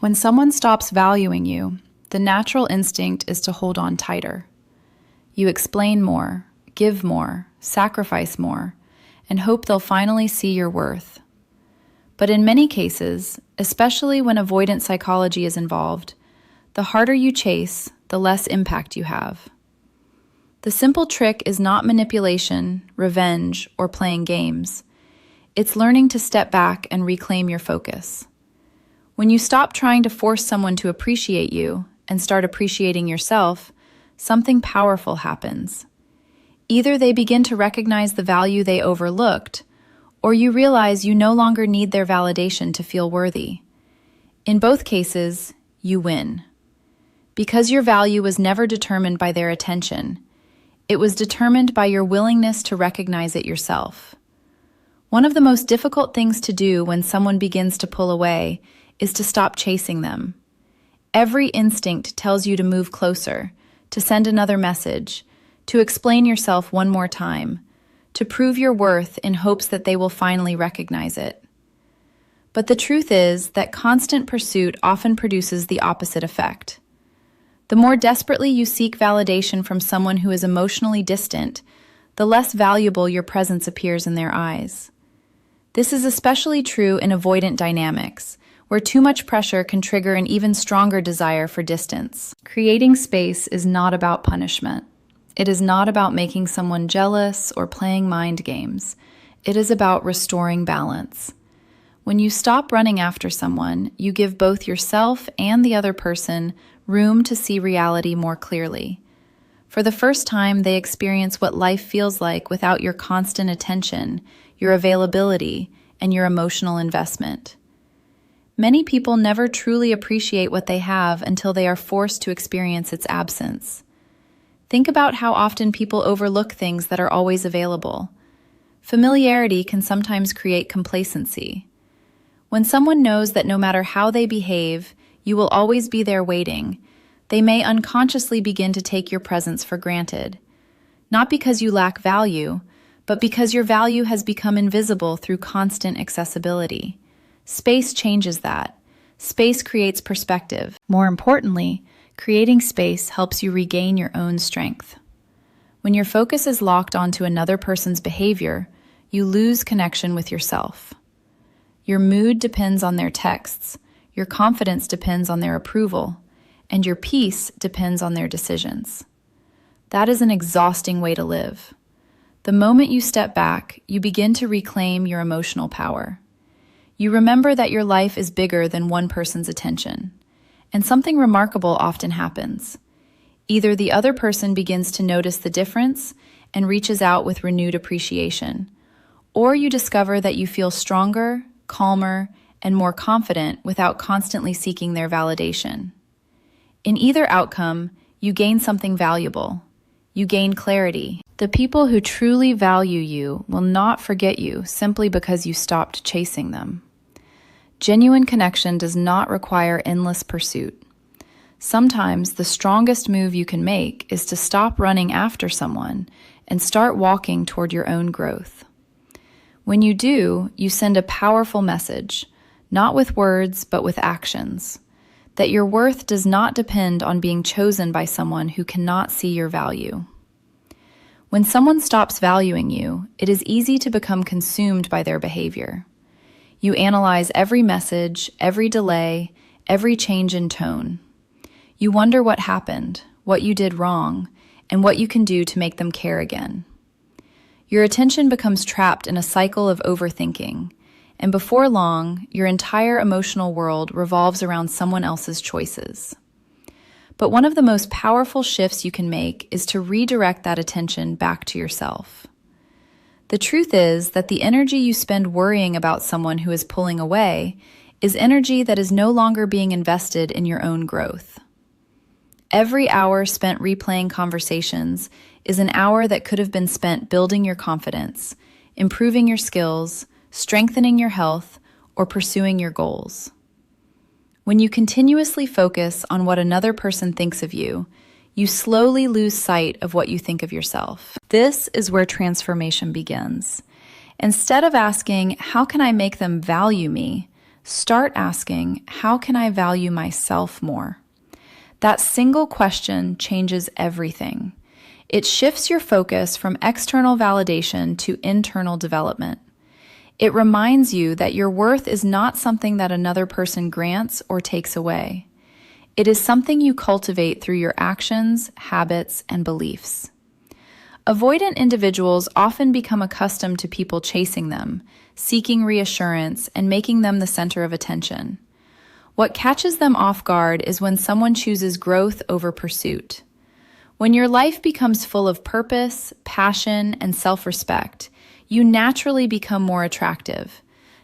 When someone stops valuing you, the natural instinct is to hold on tighter. You explain more, give more, sacrifice more, and hope they'll finally see your worth. But in many cases, especially when avoidant psychology is involved, the harder you chase, the less impact you have. The simple trick is not manipulation, revenge, or playing games. It's learning to step back and reclaim your focus. When you stop trying to force someone to appreciate you and start appreciating yourself, something powerful happens. Either they begin to recognize the value they overlooked, or you realize you no longer need their validation to feel worthy. In both cases, you win. Because your value was never determined by their attention, it was determined by your willingness to recognize it yourself. One of the most difficult things to do when someone begins to pull away is to stop chasing them. Every instinct tells you to move closer, to send another message, to explain yourself one more time, to prove your worth in hopes that they will finally recognize it. But the truth is that constant pursuit often produces the opposite effect. The more desperately you seek validation from someone who is emotionally distant, the less valuable your presence appears in their eyes. This is especially true in avoidant dynamics, where too much pressure can trigger an even stronger desire for distance. Creating space is not about punishment. It is not about making someone jealous or playing mind games. It is about restoring balance. When you stop running after someone, you give both yourself and the other person room to see reality more clearly. For the first time, they experience what life feels like without your constant attention, your availability, and your emotional investment. Many people never truly appreciate what they have until they are forced to experience its absence. Think about how often people overlook things that are always available. Familiarity can sometimes create complacency. When someone knows that no matter how they behave, you will always be there waiting, they may unconsciously begin to take your presence for granted. Not because you lack value, but because your value has become invisible through constant accessibility. Space changes that. Space creates perspective. More importantly, creating space helps you regain your own strength. When your focus is locked onto another person's behavior, you lose connection with yourself. Your mood depends on their texts, your confidence depends on their approval, and your peace depends on their decisions. That is an exhausting way to live. The moment you step back, you begin to reclaim your emotional power. You remember that your life is bigger than one person's attention. And something remarkable often happens. Either the other person begins to notice the difference and reaches out with renewed appreciation, or you discover that you feel stronger, calmer, and more confident without constantly seeking their validation. In either outcome, you gain something valuable. You gain clarity. The people who truly value you will not forget you simply because you stopped chasing them. Genuine connection does not require endless pursuit. Sometimes the strongest move you can make is to stop running after someone and start walking toward your own growth. When you do, you send a powerful message, not with words, but with actions, that your worth does not depend on being chosen by someone who cannot see your value. When someone stops valuing you, it is easy to become consumed by their behavior. You analyze every message, every delay, every change in tone. You wonder what happened, what you did wrong, and what you can do to make them care again. Your attention becomes trapped in a cycle of overthinking, and before long, your entire emotional world revolves around someone else's choices. But one of the most powerful shifts you can make is to redirect that attention back to yourself. The truth is that the energy you spend worrying about someone who is pulling away is energy that is no longer being invested in your own growth. Every hour spent replaying conversations is an hour that could have been spent building your confidence, improving your skills, strengthening your health, or pursuing your goals. When you continuously focus on what another person thinks of you, you slowly lose sight of what you think of yourself. This is where transformation begins. Instead of asking, how can I make them value me? Start asking, how can I value myself more? That single question changes everything. It shifts your focus from external validation to internal development. It reminds you that your worth is not something that another person grants or takes away. It is something you cultivate through your actions, habits, and beliefs. Avoidant individuals often become accustomed to people chasing them, seeking reassurance, and making them the center of attention. What catches them off guard is when someone chooses growth over pursuit. When your life becomes full of purpose, passion, and self-respect, you naturally become more attractive,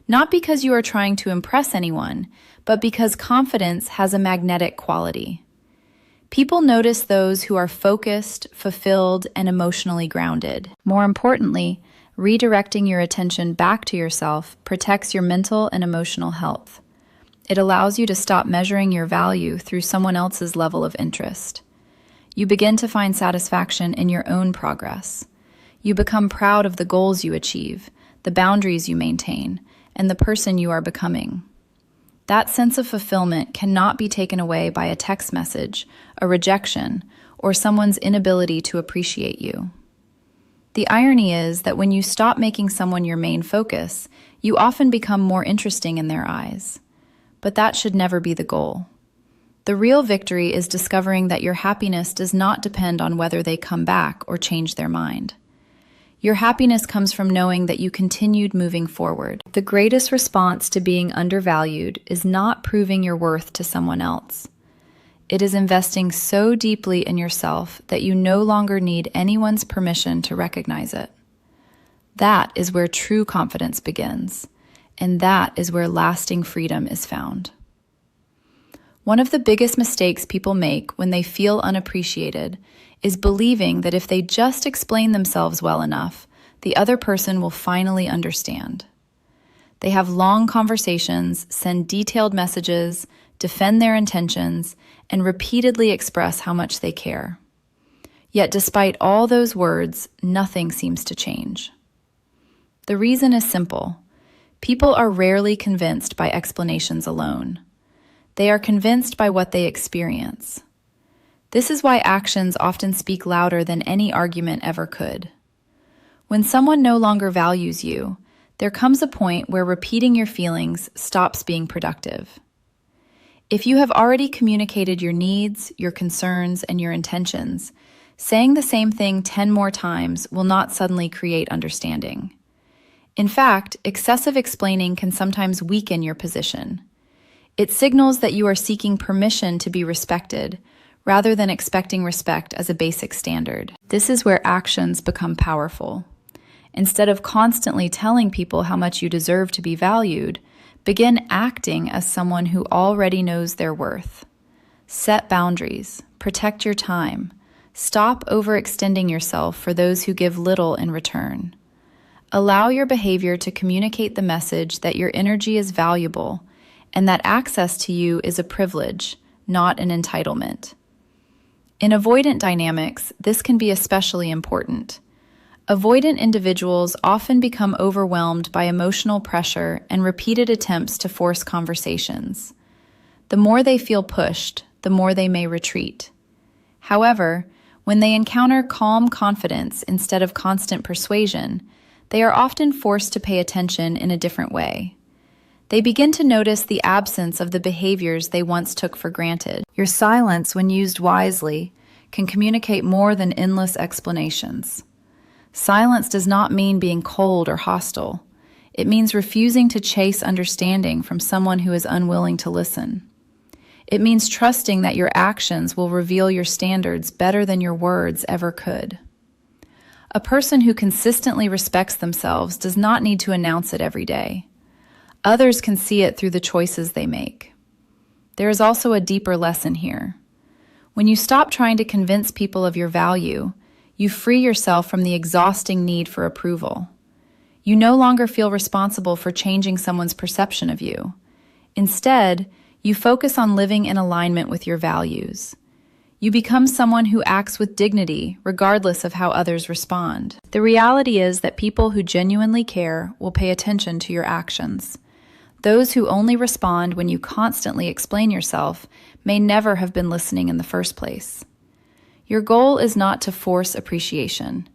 not because you are trying to impress anyone, but because confidence has a magnetic quality. People notice those who are focused, fulfilled, and emotionally grounded. More importantly, redirecting your attention back to yourself protects your mental and emotional health. It allows you to stop measuring your value through someone else's level of interest. You begin to find satisfaction in your own progress. You become proud of the goals you achieve, the boundaries you maintain, and the person you are becoming. That sense of fulfillment cannot be taken away by a text message, a rejection, or someone's inability to appreciate you. The irony is that when you stop making someone your main focus, you often become more interesting in their eyes. But that should never be the goal. The real victory is discovering that your happiness does not depend on whether they come back or change their mind. Your happiness comes from knowing that you continued moving forward. The greatest response to being undervalued is not proving your worth to someone else. It is investing so deeply in yourself that you no longer need anyone's permission to recognize it. That is where true confidence begins, and that is where lasting freedom is found. One of the biggest mistakes people make when they feel unappreciated is believing that if they just explain themselves well enough, the other person will finally understand. They have long conversations, send detailed messages, defend their intentions, and repeatedly express how much they care. Yet despite all those words, nothing seems to change. The reason is simple. People are rarely convinced by explanations alone. They are convinced by what they experience. This is why actions often speak louder than any argument ever could. When someone no longer values you, there comes a point where repeating your feelings stops being productive. If you have already communicated your needs, your concerns, and your intentions, saying the same thing 10 more times will not suddenly create understanding. In fact, excessive explaining can sometimes weaken your position. It signals that you are seeking permission to be respected, rather than expecting respect as a basic standard. This is where actions become powerful. Instead of constantly telling people how much you deserve to be valued, begin acting as someone who already knows their worth. Set boundaries, protect your time, stop overextending yourself for those who give little in return. Allow your behavior to communicate the message that your energy is valuable and that access to you is a privilege, not an entitlement. In avoidant dynamics, this can be especially important. Avoidant individuals often become overwhelmed by emotional pressure and repeated attempts to force conversations. The more they feel pushed, the more they may retreat. However, when they encounter calm confidence instead of constant persuasion, they are often forced to pay attention in a different way. They begin to notice the absence of the behaviors they once took for granted. Your silence, when used wisely, can communicate more than endless explanations. Silence does not mean being cold or hostile. It means refusing to chase understanding from someone who is unwilling to listen. It means trusting that your actions will reveal your standards better than your words ever could. A person who consistently respects themselves does not need to announce it every day. Others can see it through the choices they make. There is also a deeper lesson here. When you stop trying to convince people of your value, you free yourself from the exhausting need for approval. You no longer feel responsible for changing someone's perception of you. Instead, you focus on living in alignment with your values. You become someone who acts with dignity, regardless of how others respond. The reality is that people who genuinely care will pay attention to your actions. Those who only respond when you constantly explain yourself may never have been listening in the first place. Your goal is not to force appreciation.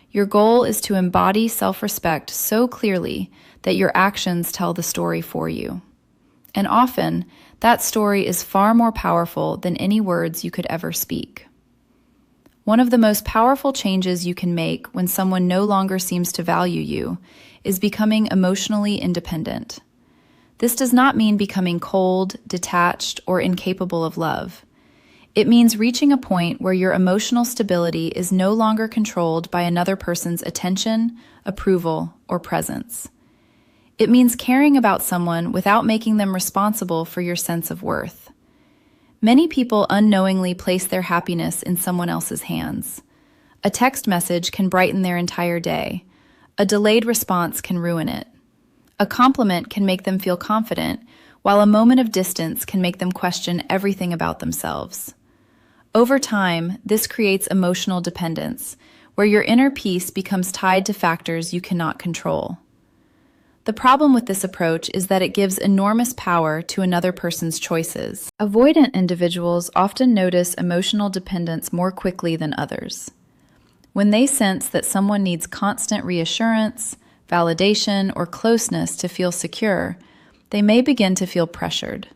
Your goal is to embody self-respect so clearly that your actions tell the story for you. And often, that story is far more powerful than any words you could ever speak. One of the most powerful changes you can make when someone no longer seems to value you is becoming emotionally independent. This does not mean becoming cold, detached, or incapable of love. It means reaching a point where your emotional stability is no longer controlled by another person's attention, approval, or presence. It means caring about someone without making them responsible for your sense of worth. Many people unknowingly place their happiness in someone else's hands. A text message can brighten their entire day. A delayed response can ruin it. A compliment can make them feel confident, while a moment of distance can make them question everything about themselves. Over time, this creates emotional dependence, where your inner peace becomes tied to factors you cannot control. The problem with this approach is that it gives enormous power to another person's choices. Avoidant individuals often notice emotional dependence more quickly than others. When they sense that someone needs constant reassurance, validation, or closeness to feel secure, they may begin to feel pressured.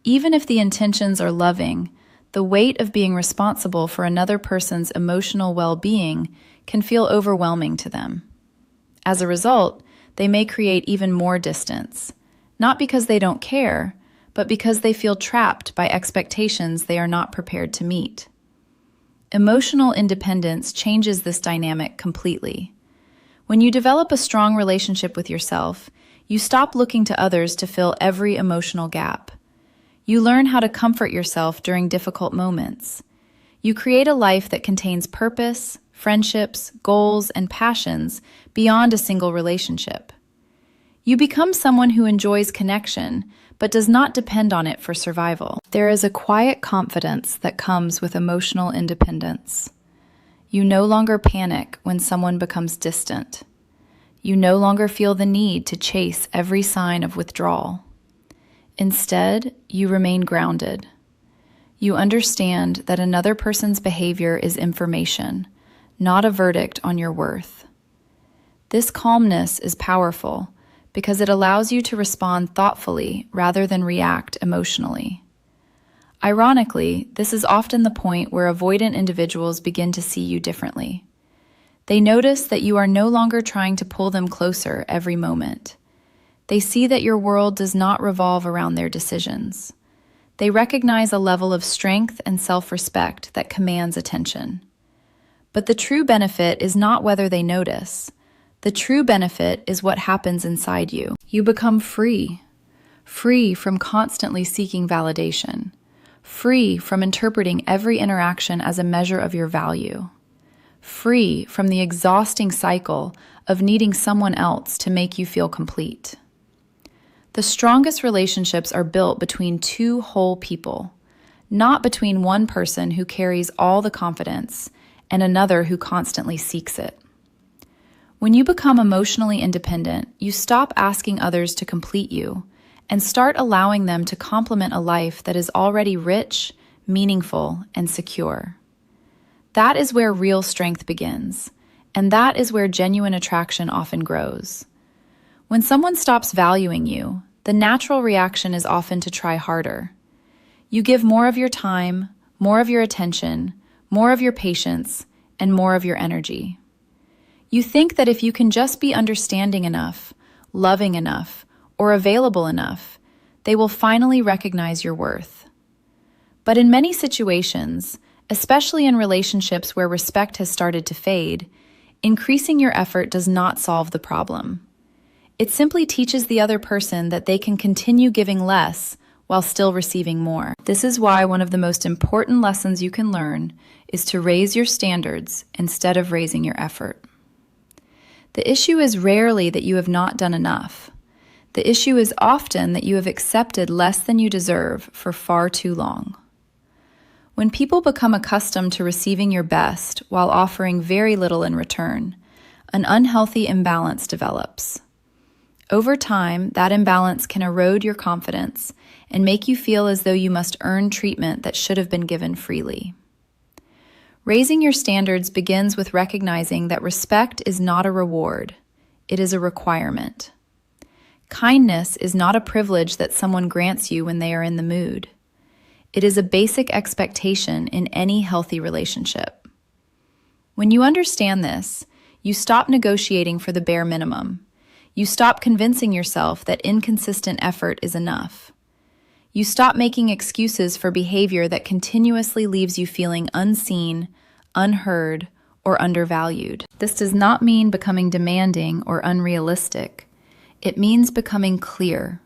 Even if the intentions are loving, the weight of being responsible for another person's emotional well-being can feel overwhelming to them. As a result, they may create even more distance, not because they don't care, but because they feel trapped by expectations they are not prepared to meet. Emotional independence changes this dynamic completely. When you develop a strong relationship with yourself, you stop looking to others to fill every emotional gap. You learn how to comfort yourself during difficult moments. You create a life that contains purpose, friendships, goals, and passions beyond a single relationship. You become someone who enjoys connection, but does not depend on it for survival. There is a quiet confidence that comes with emotional independence. You no longer panic when someone becomes distant. You no longer feel the need to chase every sign of withdrawal. Instead, you remain grounded. You understand that another person's behavior is information, not a verdict on your worth. This calmness is powerful because it allows you to respond thoughtfully rather than react emotionally. Ironically, this is often the point where avoidant individuals begin to see you differently. They notice that you are no longer trying to pull them closer every moment. They see that your world does not revolve around their decisions. They recognize a level of strength and self-respect that commands attention. But the true benefit is not whether they notice. The true benefit is what happens inside you. You become free from constantly seeking validation, free from interpreting every interaction as a measure of your value, free from the exhausting cycle of needing someone else to make you feel complete. The strongest relationships are built between two whole people, not between one person who carries all the confidence and another who constantly seeks it. When you become emotionally independent, you stop asking others to complete you and start allowing them to complement a life that is already rich, meaningful, and secure. That is where real strength begins, and that is where genuine attraction often grows. When someone stops valuing you, the natural reaction is often to try harder. You give more of your time, more of your attention, more of your patience, and more of your energy. You think that if you can just be understanding enough, loving enough, or available enough, they will finally recognize your worth. But in many situations, especially in relationships where respect has started to fade, increasing your effort does not solve the problem. It simply teaches the other person that they can continue giving less while still receiving more. This is why one of the most important lessons you can learn is to raise your standards instead of raising your effort. The issue is rarely that you have not done enough. The issue is often that you have accepted less than you deserve for far too long. When people become accustomed to receiving your best while offering very little in return, an unhealthy imbalance develops. Over time, that imbalance can erode your confidence and make you feel as though you must earn treatment that should have been given freely. Raising your standards begins with recognizing that respect is not a reward, it is a requirement. Kindness is not a privilege that someone grants you when they are in the mood. It is a basic expectation in any healthy relationship. When you understand this, you stop negotiating for the bare minimum. You stop convincing yourself that inconsistent effort is enough. You stop making excuses for behavior that continuously leaves you feeling unseen, unheard, or undervalued. This does not mean becoming demanding or unrealistic. It means becoming clear.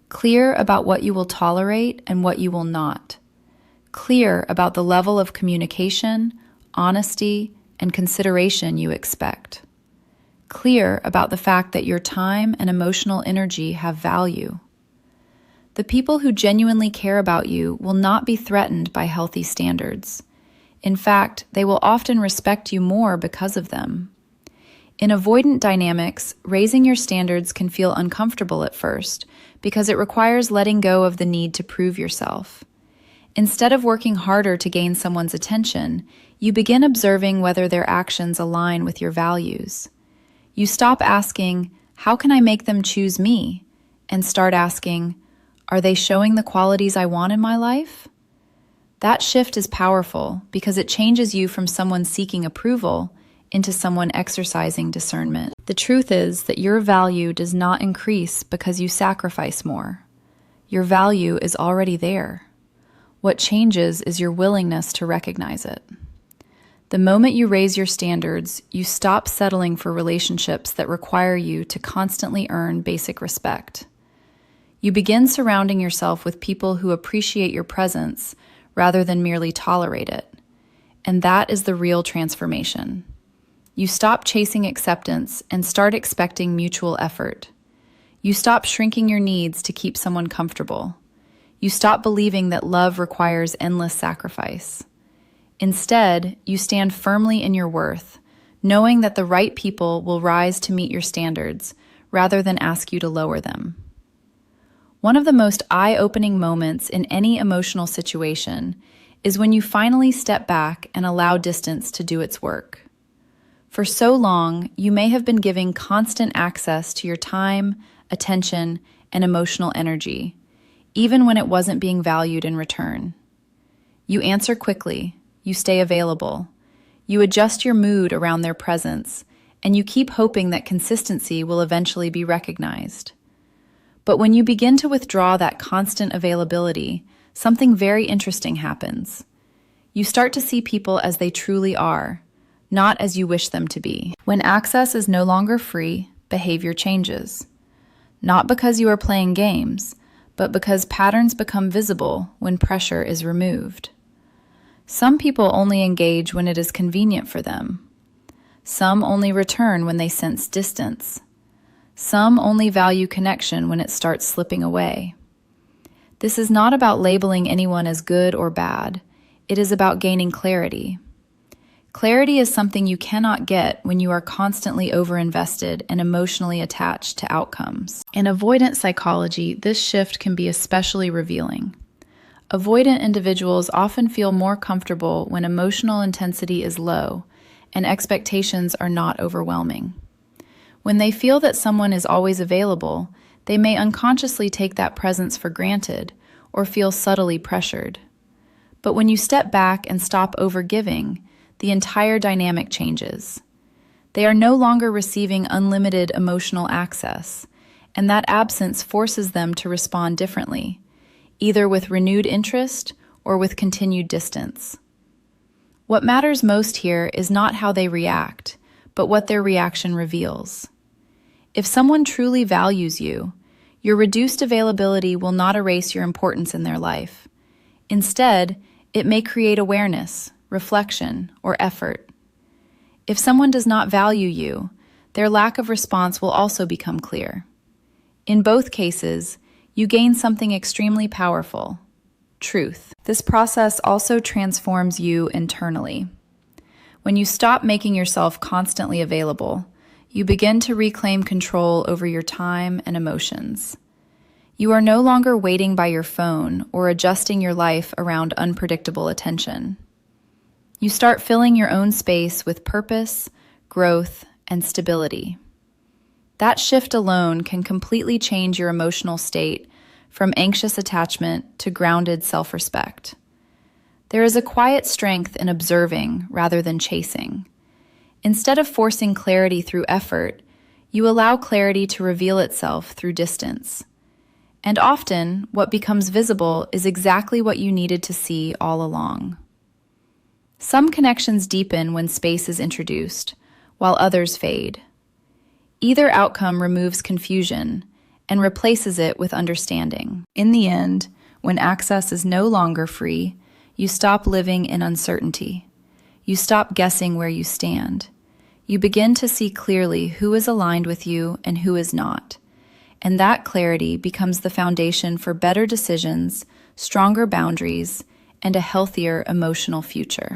Clear about what you will tolerate and what you will not. Clear about the level of communication, honesty, and consideration you expect. Clear about the fact that your time and emotional energy have value. The people who genuinely care about you will not be threatened by healthy standards. In fact, they will often respect you more because of them. In avoidant dynamics, raising your standards can feel uncomfortable at first because it requires letting go of the need to prove yourself. Instead of working harder to gain someone's attention, you begin observing whether their actions align with your values. You stop asking, "How can I make them choose me?" and start asking, "Are they showing the qualities I want in my life?" That shift is powerful because it changes you from someone seeking approval into someone exercising discernment. The truth is that your value does not increase because you sacrifice more. Your value is already there. What changes is your willingness to recognize it. The moment you raise your standards, you stop settling for relationships that require you to constantly earn basic respect. You begin surrounding yourself with people who appreciate your presence rather than merely tolerate it. And that is the real transformation. You stop chasing acceptance and start expecting mutual effort. You stop shrinking your needs to keep someone comfortable. You stop believing that love requires endless sacrifice. Instead, you stand firmly in your worth, knowing that the right people will rise to meet your standards rather than ask you to lower them. One of the most eye-opening moments in any emotional situation is when you finally step back and allow distance to do its work. For so long, you may have been giving constant access to your time, attention, and emotional energy, even when it wasn't being valued in return. You answer quickly, you stay available, you adjust your mood around their presence, and you keep hoping that consistency will eventually be recognized. But when you begin to withdraw that constant availability, something very interesting happens. You start to see people as they truly are, not as you wish them to be. When access is no longer free, behavior changes. Not because you are playing games, but because patterns become visible when pressure is removed. Some people only engage when it is convenient for them. Some only return when they sense distance. Some only value connection when it starts slipping away. This is not about labeling anyone as good or bad. It is about gaining clarity. Clarity is something you cannot get when you are constantly overinvested and emotionally attached to outcomes. In avoidant psychology, this shift can be especially revealing. Avoidant individuals often feel more comfortable when emotional intensity is low and expectations are not overwhelming. When they feel that someone is always available, they may unconsciously take that presence for granted or feel subtly pressured. But when you step back and stop overgiving, the entire dynamic changes. They are no longer receiving unlimited emotional access, and that absence forces them to respond differently, either with renewed interest or with continued distance. What matters most here is not how they react, but what their reaction reveals. If someone truly values you, your reduced availability will not erase your importance in their life. Instead, it may create awareness, reflection, or effort. If someone does not value you, their lack of response will also become clear. In both cases, you gain something extremely powerful: truth. This process also transforms you internally. When you stop making yourself constantly available, You begin to reclaim control over your time and emotions. You are no longer waiting by your phone or adjusting your life around unpredictable attention. You start filling your own space with purpose, growth, and stability. That shift alone can completely change your emotional state from anxious attachment to grounded self-respect. There is a quiet strength in observing rather than chasing. Instead of forcing clarity through effort, you allow clarity to reveal itself through distance. And often, what becomes visible is exactly what you needed to see all along. Some connections deepen when space is introduced, while others fade. Either outcome removes confusion and replaces it with understanding. In the end, when access is no longer free, you stop living in uncertainty. You stop guessing where you stand. You begin to see clearly who is aligned with you and who is not. And that clarity becomes the foundation for better decisions, stronger boundaries, and a healthier emotional future.